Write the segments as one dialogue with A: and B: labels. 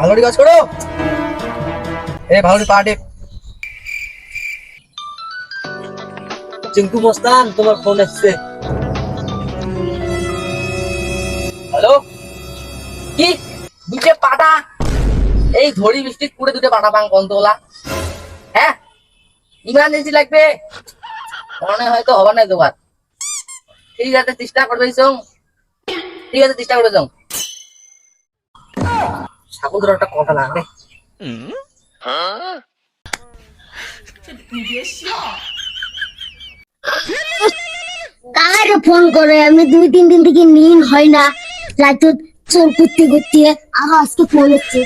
A: ভালোটি কাজ করো। ভালোটি পাটে। চিঙ্কু মস্তান, তোমার ফোন আসছে। হ্যালো, কি দুটো পাটা এই ধরি বৃষ্টি করে দুটো পাটা পাং কন্তলা? হ্যাঁ, ইমার্জেন্সি লাগবে, মনে হয়তো হবে না তোমার। ঠিক আছে, চেষ্টা করবে। ঠিক আছে, চেষ্টা করে যাও। ছাগল ধরো একটা কথা না রে।
B: কার ফোন করে? আমি 2-3 দিন থেকে নিন হয় না, রাত চোর করতে করতে আরো আজকে ফোন হচ্ছে।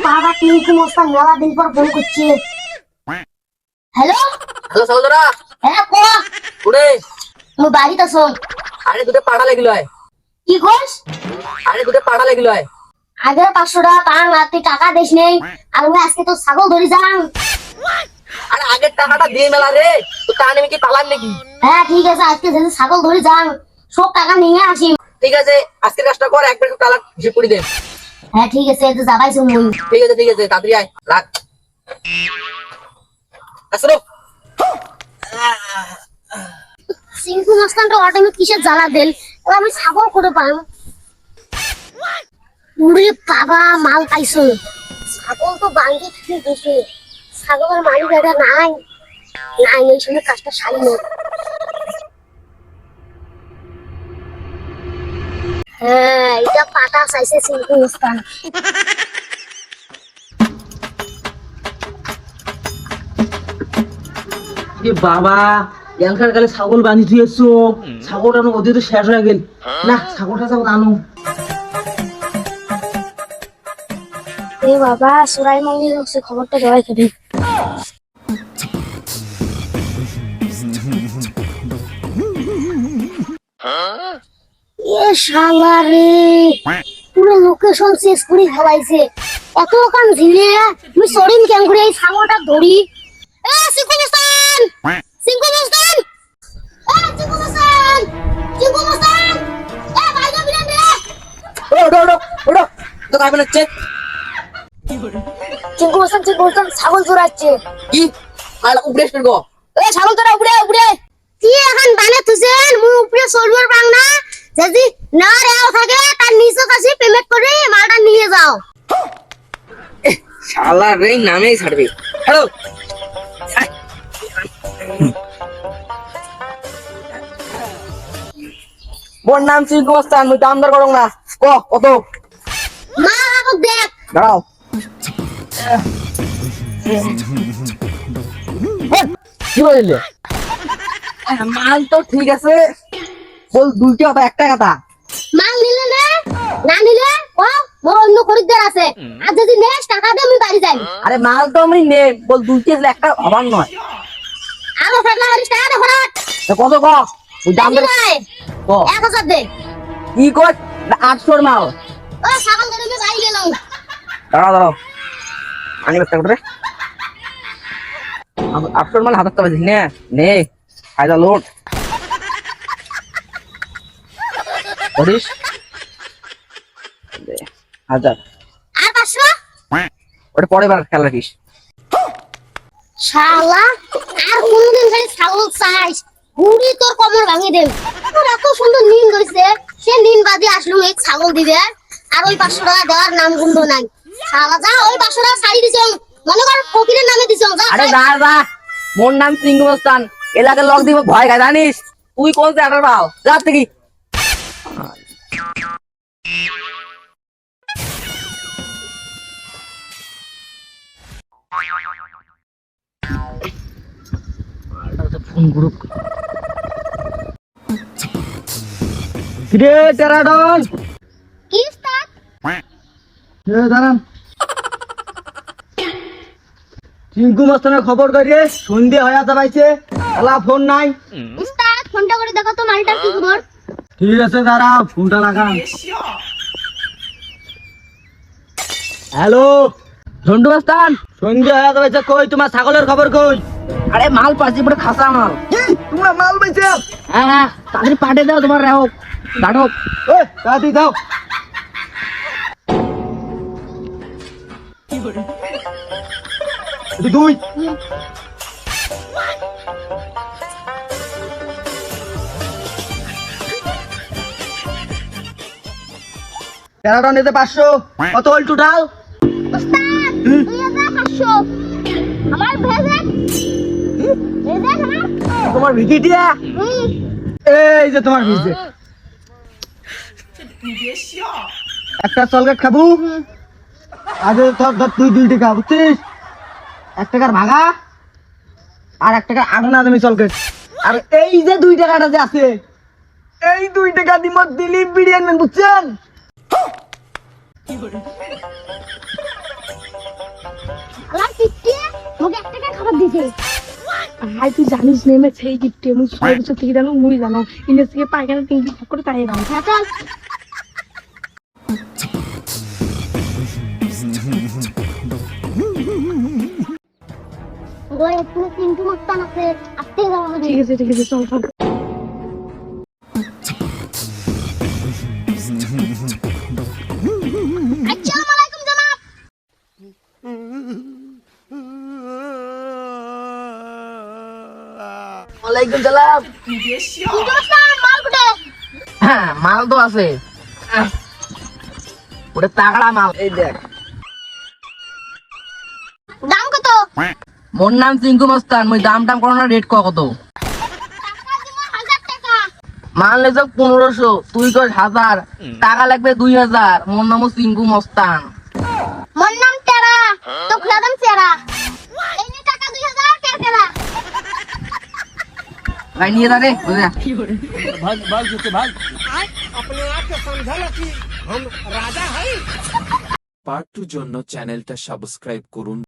B: পাড়া টিঙ্কু মস্তান মেলা দিন পর ফোন করছে। হ্যালো
A: হ্যালো ছাগল ধরা,
B: হ্যাঁ ক
A: উড়ে।
B: তুমি বাড়িতে আছো?
A: আরে দুটো পাটা লাগিল হয়।
B: কি কস?
A: আরে দুটো পাটা লাগিল হয়।
B: আগের 500 টাকা পান আর তুই টাকা দিস নেই, আর আমি আজকে তো ছাগল ধরি যান।
A: আরে আগের টাকাটা দিয়ে মেলা রে, তো তা নেমে কি পালান নাকি?
B: হ্যাঁ ঠিক আছে, আজকে যদি ছাগল ধরি যান সব টাকা নিয়ে আসি।
A: ঠিক আছে, আজকের কাজটা কর, একবার একটু টাকা হিসেব করে দে।
B: হ্যাঁ ঠিক আছে, এই তো যাবাই শুনুন।
A: ঠিক আছে, ঠিক আছে, তাড়াতাড়ি আয়, রাখ। আসলো
B: সিংকু মস্তানটা অটোমে কিসের জ্বালা দেন, আমি ছাগল করে পাই। উড়ে বাবা, মাল পাইছো। ছাগল তো বাঙ্গি ঠিক গেছে, ছাগলের মালিক এটা নাই। নাই, এই সময় কাজটা সারি না। হ্যাঁ, এটা পাটা চাইছে সিংকু মস্তান।
A: বাবা, এখানকার কালে ছাগল বাঁধি দিয়েছো, ছাগলটা ওদের তো শেষ হয়ে গেল না। ছাগলটা ছাগল আনো।
B: এ বাবা, সুরাই মঙ্গল হচ্ছে, খবরটা দেওয়াই খাবি। এ শালা রে, পুরো লোকেশন শেষ করে ফেলাইছে। এত কান ঝিলে আমি সরিম কেন করে এই ছাগলটা ধরি। এ সিংকু মস্তান, সিংকু মস্তান, এ সিংকু মস্তান, সিংকু মস্তান, এ বাইরে বিরান রে।
A: ওড়ো ওড়ো ওড়ো, তো কাই বলেছে?
B: সিংকু মস্তান ছাগল চোরাচ্ছে।
A: কি মাল উপরে করবো?
B: এ ছাগল তোরা উপরে উপরে কি এখন বানে তুছেন? মু উপরে সরবার পাং না, যদি না রেও থাকে তার নিচে কাছে পেমেন্ট করে মালটা নিয়ে যাও।
A: শালা রে, নামেই ছাড়বে। হ্যালো, মোর নাম চিঙ্কু মস্তান, মুই দাম দর করং না। কত?
B: মা আমাকে দেখ।
A: দাঁড়াও। কি বললে? মাল তো ঠিক আছে, বল দুইটা কথা একটা কথা।
B: মাল নিলে না নিলে ও মোর অন্য খরিদ্দার আছে, আর যদি নেস টাকা দে আমি বাড়ি যাই।
A: আরে মাল তো আমি নে, বল দুইটা একটা হবার নয়।
B: আলো ফাটলা হরিস টাকা দে ফরাট।
A: কত ওই দাম দর
B: 1000 দে।
A: কি কর? 800 মাল।
B: ও ছাগল ধরে আমি বাড়ি গেলাম।
A: দাঁড়াও, আনি ব্যস্ত করে 800 মাল হাতে পাচ্ছিস না? নে ফায়দা লোড করিস। 1000
B: আর 500
A: ওটা পরে বার খেয়াল রাখিস।
B: শালা, আর কোনদিন খালি ছাগল চাইস, গুড়ি তোর কমর ভাঙি দেব। তোর এত সুন্দর নিন ধরেছে, সে নিন বাদে আসলো এক ছাগল দিবে, আর ওই 500 টাকা দেওয়ার নাম গুন্ড নাই। শালা যা, ওই 500 টাকা ছাড়ি দিছ, মনে কর ফকিরের নামে দিছ।
A: আরে যা, মোর নাম চিঙ্কু মস্তান, এলাকার লোক দিব ভয় খায় জানিস? তুই কোন জায়গার পাও? যা থেকে ফোন গ্রুপ রে টেরাডন।
B: কি উস্তাদ?
A: দাঁড়ান, চিঙ্কু মস্তানের খবর করিয়ে সন্ধে হয়ে যাবাইছে, এলা ফোন নাই।
B: উস্তাদ ফোনটা করে দেখো তো মালটার কি খবর।
A: ঠিক আছে, দাঁড়াও, ফোনটা লাগান। হ্যালো ঝন্টু মস্তান, সন্ধে হয়ে যাবাইছে, কই তোমার ছাগলের খবর কই? আরে মাল পাচ্ছি, পুরো খাসা মাল। তোমরা মাল পাইছে? হ্যাঁ, তাড়াতাড়ি পাঠে দাও, তোমার রাহক গাঠক। তাড়াতাড়ি দাও।
C: দুই তেরোটা নিতে 500 কত হল টোটাল?
B: ওস্তাদ 2500 আমার ভেজে এই দেখ আমার
C: তোমার ভিজিটিয়া
B: হুম
C: এই যে তোমার ভিজে একটা চলকেট খাবো আজ ধর ধর তুই 2 টাকা বুঝছিস 1 টাকার ভাগা আর 1 টাকা আগুনা তুমি চলকেট আর এই যে 2 টাকাটা যে আছে এই 2 টাকা দিমত দিলীপ বিরিয়ানি বুঝছেন?
B: আলা কিটে মুকে 1 টাকা খাবার দিছে
D: হাই তুই জানিস না আমি সেই গিফটে মুই 6 বছর থেকে জানো মুই জানো ইন্ডিয়া থেকে পায়খানা টিঙ্কি করে তাই দাও
B: চল গোয়ে তুমি তিনটু মস্তান আছে আটতে যাও না
D: ঠিক আছে চল চল
B: আসসালামু আলাইকুম জনাব
A: ওয়ালাইকুম সালাম।
B: তিনটু মস্তান মাল কুটে
A: হ্যাঁ মাল তো আছে, ওটা তাগড়া মাল। এই দেখ,
B: দাম কত
A: মোর নাম চিঙ্কু মস্তান, মই দাম টাম করো না, রেট কত?
B: টাকা দিব 1000 টাকা
A: মাল লেছ 1500, তুই কস 1000, টাকা লাগবে 2000। মোর নাম চিঙ্কু মস্তান।
B: মোর নাম তেরা তো খুলা দাম তেরা এই নে টাকা 2000 কে তেরা
A: ভাই নিয়ে যা রে, বুঝা।
E: পার্ট 2 জন্য চ্যানেলটা সাবস্ক্রাইব করুন।